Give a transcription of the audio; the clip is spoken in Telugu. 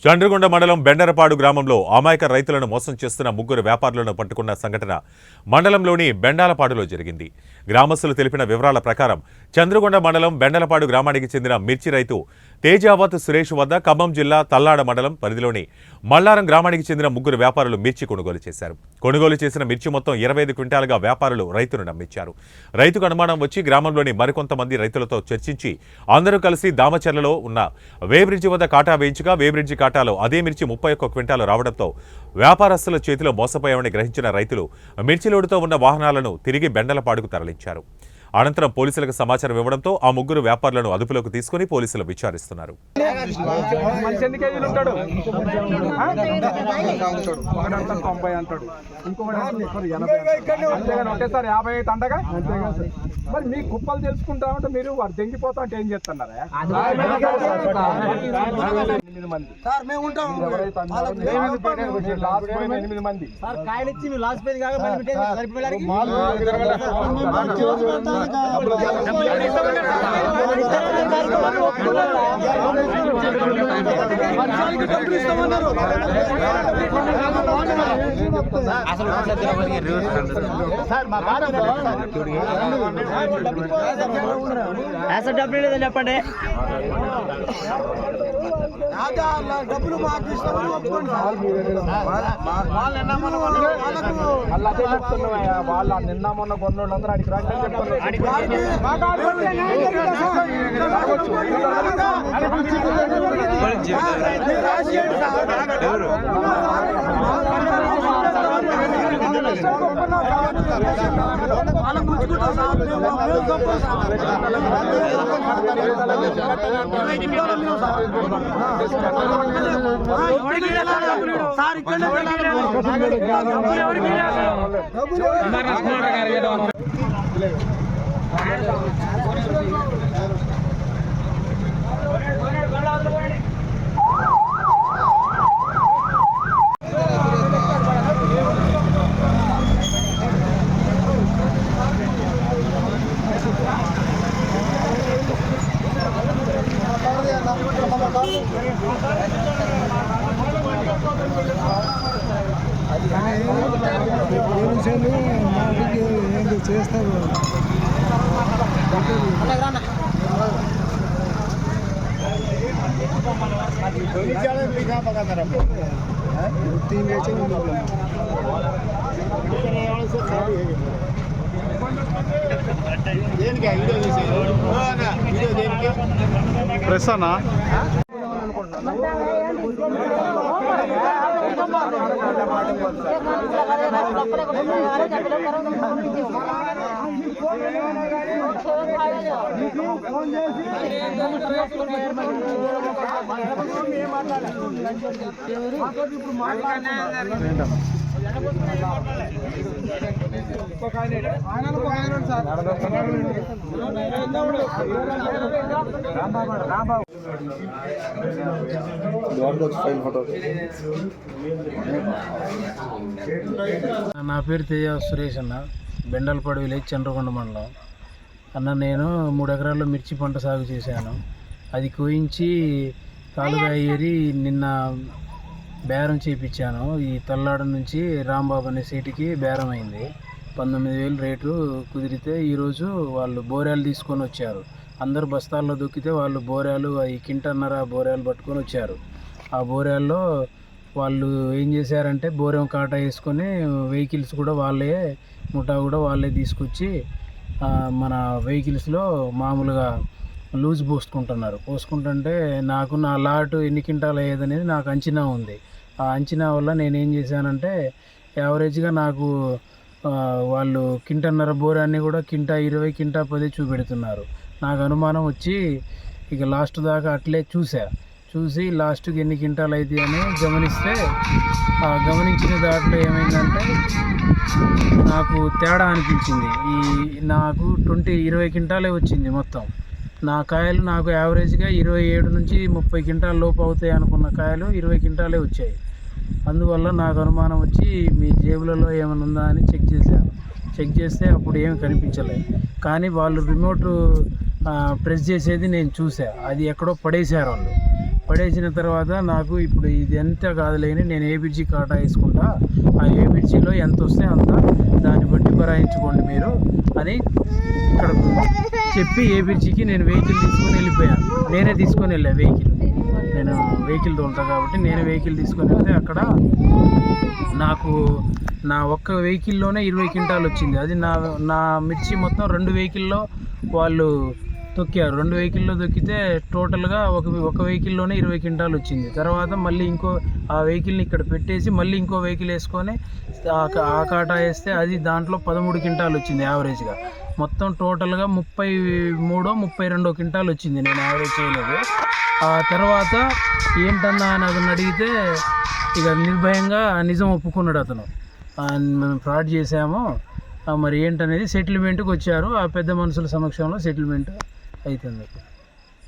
చండ్రగొండ మండలం బెండరపాడు గ్రామంలో అమాయక రైతులను మోసం చేస్తున్న ముగ్గురు వ్యాపారులను పట్టుకున్న సంఘటన మండలంలోని బెండాలపాడులో జరిగింది. గ్రామస్తులు తెలిపిన వివరాల ప్రకారం చంద్రగొండ మండలం బెండలపాడు గ్రామానికి చెందిన మిర్చి రైతు తేజావత్ సురేష్ వద్ద ఖమ్మం జిల్లా తల్లాడ మండలం పరిధిలోని మల్లారం గ్రామానికి చెందిన ముగ్గురు వ్యాపారులు మిర్చి కొనుగోలు చేశారు. కొనుగోలు చేసిన మిర్చి మొత్తం 25 క్వింటాలుగా వ్యాపారులు రైతును నమ్మించారు. రైతుకు అనుమానం వచ్చి గ్రామంలోని మరికొంతమంది రైతులతో చర్చించి అందరూ కలిసి దామచర్లలో ఉన్న వేబ్రిడ్జి వద్ద కాటా వేయించగా వేబ్రిడ్జి కాటాలో అదే మిర్చి 31 క్వింటాలు రావడంతో వ్యాపారస్తుల చేతిలో మోసపోయామని గ్రహించిన రైతులు మిర్చి లోడుతో ఉన్న వాహనాలను తిరిగి బెండలపాడుకు తరలించారు. అనంతరం పోలీసులకు సమాచారం ఇవ్వడంతో ఆ ముగ్గురు వ్యాపారులను అదుపులోకి తీసుకుని పోలీసులు విచారిస్తున్నారు. మరి మీ కుప్పలు తెలుసుకుంటా ఉంటే మీరు వాడు దెంగిపోతా అంటే ఏం చేస్తున్నారా? 8 మంది సార్ మేము ఉంటాం. 8 మంది సార్ కాయలు ఇచ్చి మీరు లాస్ట్ పేజ్ కాగా అసలు డబ్బులు లేదని చెప్పండి. డబ్బులు మాకు ఇస్తామని ఒప్పుకోండి. వాళ్ళ నిన్న మొన్న కొన్నోళ్ళందరూ అడిగి రాని చేస్తారు. ప్రెస్ అన్నా నా పేరు తేజావత్ సురేష్ అన్న, బెండలపాడు విలేజ్ చంద్రగొండ మండలం అన్న. నేను 3 ఎకరాల్లో మిర్చి పంట సాగు చేశాను. అది కోయించి తాలుగా ఏరి నిన్న బేరం చేయించాను. ఈ తల్లాడ నుంచి రాంబాబు అనే సీటుకి బేరం అయింది. 19,000 రేటు కుదిరితే ఈరోజు వాళ్ళు బోరాలు తీసుకొని వచ్చారు. అందరు బస్తాల్లో దొక్కితే వాళ్ళు బోరాలు ఈ కింటన్నర బోరాలు పట్టుకొని వచ్చారు. ఆ బోరాల్లో వాళ్ళు ఏం చేశారంటే బోరం కాటా వేసుకొని వెహికల్స్ కూడా వాళ్ళే ముఠా కూడా వాళ్ళే తీసుకొచ్చి మన వెహికల్స్లో మామూలుగా లూజ్ పోసుకుంటుంటే నాకు నా లాటు ఎన్ని క్వింటాలు అయ్యేదనేది నాకు అంచనా ఉంది. ఆ అంచనా వల్ల నేనేం చేశానంటే యావరేజ్గా నాకు వాళ్ళు కింటన్నర బోరాన్ని కూడా కింటా 20 కింటా 10 చూపెడుతున్నారు. నాకు అనుమానం వచ్చి ఇక లాస్ట్ దాకా అట్లే చూసి లాస్ట్కి ఎన్ని క్వింటాలు అవుతాయి అని గమనిస్తే ఆ గమనించిన దాంట్లో ఏమైందంటే నాకు తేడా అనిపించింది. నాకు 20 క్వింటాలే వచ్చింది మొత్తం. నా కాయలు నాకు యావరేజ్గా 27 నుంచి 30 క్వింటాల లోపు అవుతాయి అనుకున్న కాయలు 20 క్వింటాలే వచ్చాయి. అందువల్ల నాకు అనుమానం వచ్చి మీ జేబులలో ఏమైనా ఉందా అని చెక్ చేస్తే అప్పుడు ఏమి కనిపించలేదు. కానీ వాళ్ళు రిమోట్ ప్రెస్ చేసేది నేను చూసా, అది ఎక్కడో పడేశారు వాళ్ళు. పడేసిన తర్వాత నాకు ఇప్పుడు ఇది ఎంత కాదులేని నేను ఏబిడ్జీ కాటా వేసుకుంటా, ఆ ఏబిడ్జీలో ఎంత వస్తే అంత దాన్ని బట్టి భరాయించుకోండి మీరు అని ఇక్కడ చెప్పి ఏబిడ్జీకి నేను వెహికల్ తీసుకొని వెళ్ళిపోయాను. నేనే తీసుకొని వెళ్ళాను వెహికల్, నేను వెహికల్ తోలుతా కాబట్టి నేను వెహికల్ తీసుకొని వెళ్తే అక్కడ నాకు నా ఒక్క వెహికల్లోనే 20 క్వింటాలు వచ్చింది. అది నా మిర్చి మొత్తం 2 వెహికల్లో వాళ్ళు తొక్కారు. 2 వెహికల్లో తొక్కితే టోటల్గా ఒక వెహికల్లోనే 20 క్వింటాలు వచ్చింది. తర్వాత మళ్ళీ ఆ వెహికల్ని ఇక్కడ పెట్టేసి మళ్ళీ ఇంకో వెహికల్ వేసుకొని ఆ కాటా వేస్తే అది దాంట్లో 13 క్వింటాలు వచ్చింది యావరేజ్గా. మొత్తం టోటల్గా 33-32 క్వింటాలు వచ్చింది. నేను యావరేజ్ చేయలేదు. ఆ తర్వాత ఏంటన్నా అని అతను అడిగితే ఇక నిర్భయంగా నిజం ఒప్పుకున్నాడు అతను. మేము ఫ్రాడ్ చేసాము, మరి ఏంటనేది సెటిల్మెంట్కి వచ్చారు. ఆ పెద్ద మనుషుల సమక్షంలో సెటిల్మెంట్ అవుతుంది.